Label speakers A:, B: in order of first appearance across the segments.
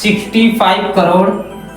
A: 65 करोड़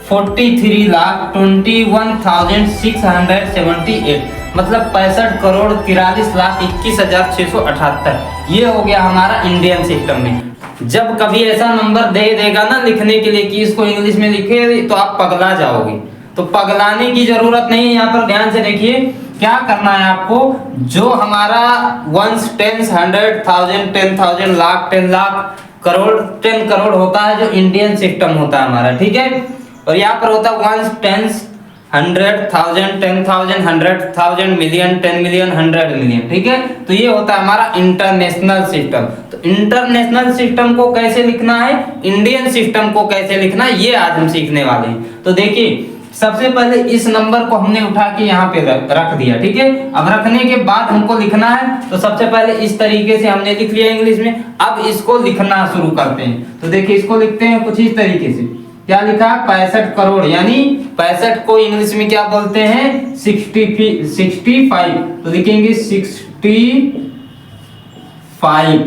A: 43 लाख 21,678, मतलब 65 करोड़ 43 लाख 21,678। ये हो गया हमारा इंडियन सिस्टम में। जब कभी ऐसा नंबर दे देगा ना लिखने के लिए कि इसको इंग्लिश में लिखे तो आप पगला जाओगे। तो पगलाने की जरूरत नहीं है, यहाँ पर ध्यान से देखिए क्या करना है आपको। जो हमारा वंस, टेंस, 100, 1000, 10,000, लाख, 10 लाख, करोड़, 10 करोड़ होता है जो इंडियन सिस्टम होता है हमारा, ठीक है। और यहाँ पर होता है ones, tens, 100, 1000, 10,000, 100,000, million, 10 million, 100 million, ठीक है। तो ये होता है हमारा इंटरनेशनल सिस्टम। तो इंटरनेशनल सिस्टम को कैसे लिखना है, इंडियन सिस्टम को कैसे लिखना है, ये आज हम सीखने वाले हैं। तो देखिए सबसे पहले इस नंबर को हमने उठा के यहाँ पे रख दिया, ठीक है। अब रखने के बाद हमको लिखना है, तो सबसे पहले इस तरीके से हमने लिख लिया इंग्लिश में। अब इसको लिखना शुरू करते हैं। तो देखिए इसको लिखते हैं कुछ इस तरीके से। क्या लिखा, 65 करोड़, यानी 65 को इंग्लिश में क्या बोलते हैं, 65। तो लिखेंगे 65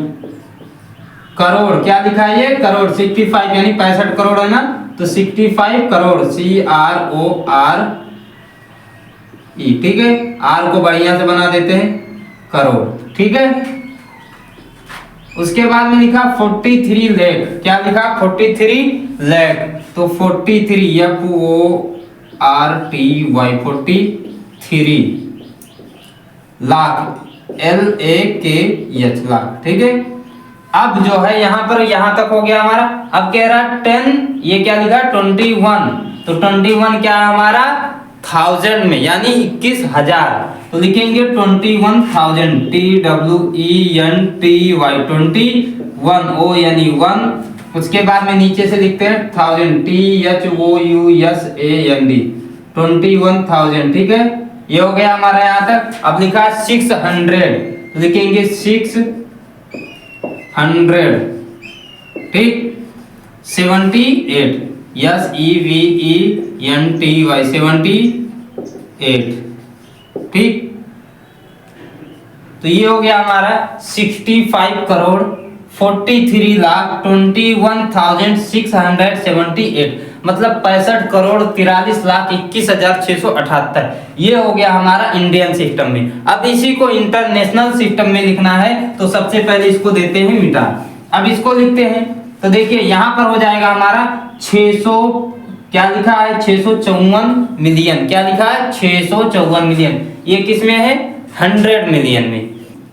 A: करोड़। क्या लिखा है ये, करोड़, 65 यानी 65 करोड़ है ना। तो 65 करोड़, CRORE, ठीक है। आर को बढ़िया से बना देते हैं, करोड़, ठीक है। उसके बाद में लिखा 43 लाख। क्या लिखा, 43 लाख। तो 43, FORTY, 43 लाख, LAKH, लाख, ठीक है। अब जो है यहाँ पर यहाँ तक हो गया हमारा। अब कह रहा है 10, ये क्या लिखा, 21। तो 21 क्या है हमारा, 1000 में, यानी 21,000। तो लिखेंगे 21,000, TWENTY, 21, O यानी 1। उसके बाद में नीचे से लिखते हैं 1000, THOUSAND, 21,000, ठीक है। ये हो गया हमारा यहाँ तक। अब लिखा 600, लिखेंगे 600, ठीक। 78, SEVENTY, 78, ठीक। तो ये हो गया हमारा 65 करोड़ 43 लाख 21,678, मतलब 65 करोड़ 43 लाख 21,678। ये हो गया हमारा इंडियन सिस्टम में। अब इसी को इंटरनेशनल सिस्टम में लिखना है, तो सबसे पहले इसको देते हैं मिटा। अब इसको लिखते हैं, तो देखिए यहां पर हो जाएगा हमारा 600, क्या लिखा है, 654 मिलियन। क्या लिखा है, 654 मिलियन। ये किस में है, 100 मिलियन में।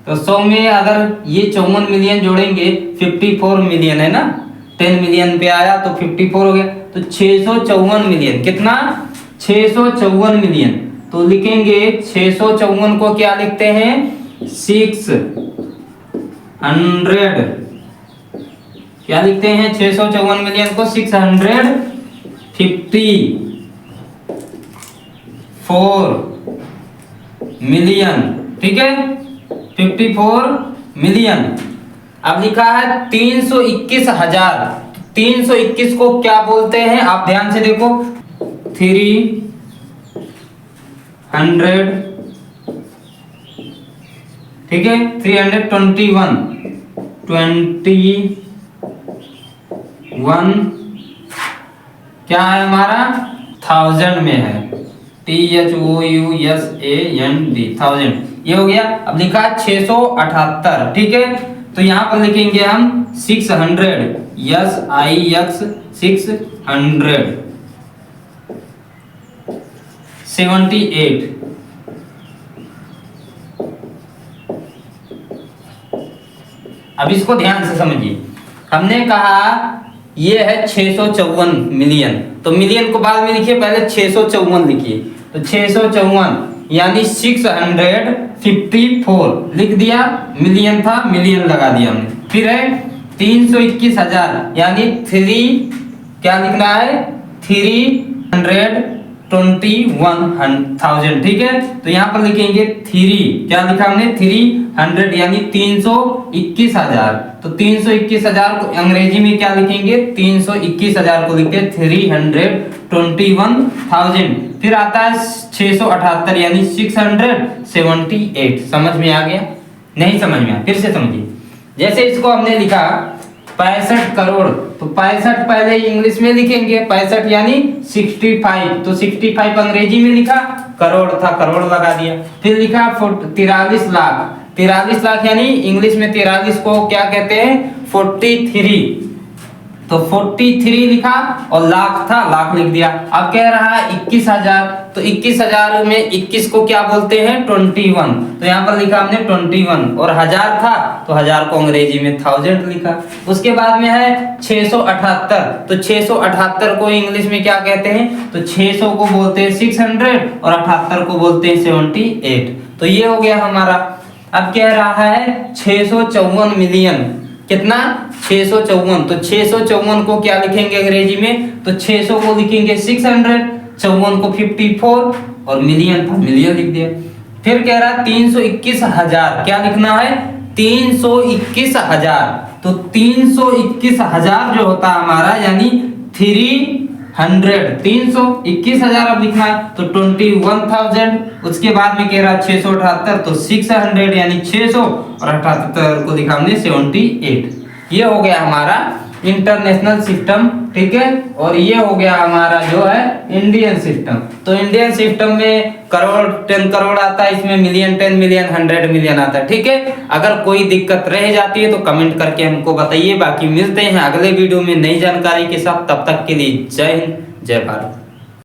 A: तो 100 में अगर ये 54 मिलियन जोड़ेंगे, 54 मिलियन है ना। 10 मिलियन पे आया तो 54 हो गया। तो 654 मिलियन, कितना, 654 मिलियन। तो लिखेंगे 654 को क्या लिखते हैं, 600, क्या लिखते हैं 654 मिलियन को, 654 मिलियन, ठीक है, 54 मिलियन। अब लिखा है 321,000। 321 को क्या बोलते हैं, आप ध्यान से देखो, 300, ठीक है, 321, 21 क्या है हमारा, 1000 में है, THOUSAND, 1000। ये हो गया। अब लिखा है 678, ठीक है। तो यहां पर लिखेंगे हम 600, SIX, 600, 78। अब इसको ध्यान से समझिए। हमने कहा ये है 654 मिलियन, तो मिलियन को बाद में लिखिए, पहले 654 लिखिए। तो 654 यानी 654 लिख दिया, मिलियन था, मिलियन लगा दिया हमने। फिर है 321,000 यानी 3, क्या लिखना है, 321,000, ठीक है। तो यहाँ पर लिखेंगे 3, क्या लिखा हमने, 300 यानी 321,000। तो 321,000 को अंग्रेजी में क्या लिखेंगे, 321,000 को लिखते हैं 321,000। फिर आता है 678 यानी 678। समझ में आ गया, नहीं समझ में आया, फिर से समझिए। जैसे इसको हमने लिखा 65 करोड़, तो 65 पहले इंग्लिश में लिखेंगे, 65 यानी 65, तो 65 अंग्रेजी में लिखा, करोड़ था करोड़ लगा दिया। फिर लिखा 43 लाख, 43 लाख यानी इंग्लिश में 43 को क्या कहते हैं 43, तो 43 लिखा और लाख था लाख लिख दिया। अब कह रहा है 21,000, तो 21,000 में 21 को क्या बोलते हैं 21, तो यहाँ पर लिखा हमने 21, और 1000 था तो 1000 को अंग्रेजी में 1000 लिखा। उसके बाद में है 678, तो 678 को इंग्लिश में क्या कहते हैं, तो 600 को बोलते हैं 600 और 78 को बोलते हैं 78, तो ये हो गया हमारा। अब कह रहा है 654 मिलियन, कितना 654, तो 654 को क्या लिखेंगे अंग्रेजी में, तो 600 को लिखेंगे 600, 54 को 54 और मिलियन था मिलियन लिख दिया। फिर कह रहा 321,000, क्या लिखना है 321,000, तो 321,000 जो होता है हमारा यानी 321,000 अब लिखना है, तो 21,000। उसके बाद में कह रहा 678, तो 600 यानी 600 और 78 को लिखा हमने 78। ये हो गया हमारा इंटरनेशनल सिस्टम, ठीक है। और ये हो गया हमारा जो है इंडियन सिस्टम। तो इंडियन सिस्टम में करोड़ 10 करोड़ आता है, इसमें मिलियन 10 मिलियन 100 मिलियन आता है, ठीक है। अगर कोई दिक्कत रह जाती है तो कमेंट करके हमको बताइए। बाकी मिलते हैं अगले वीडियो में नई जानकारी के साथ, तब तक के लिए जय हिंद जय भारत।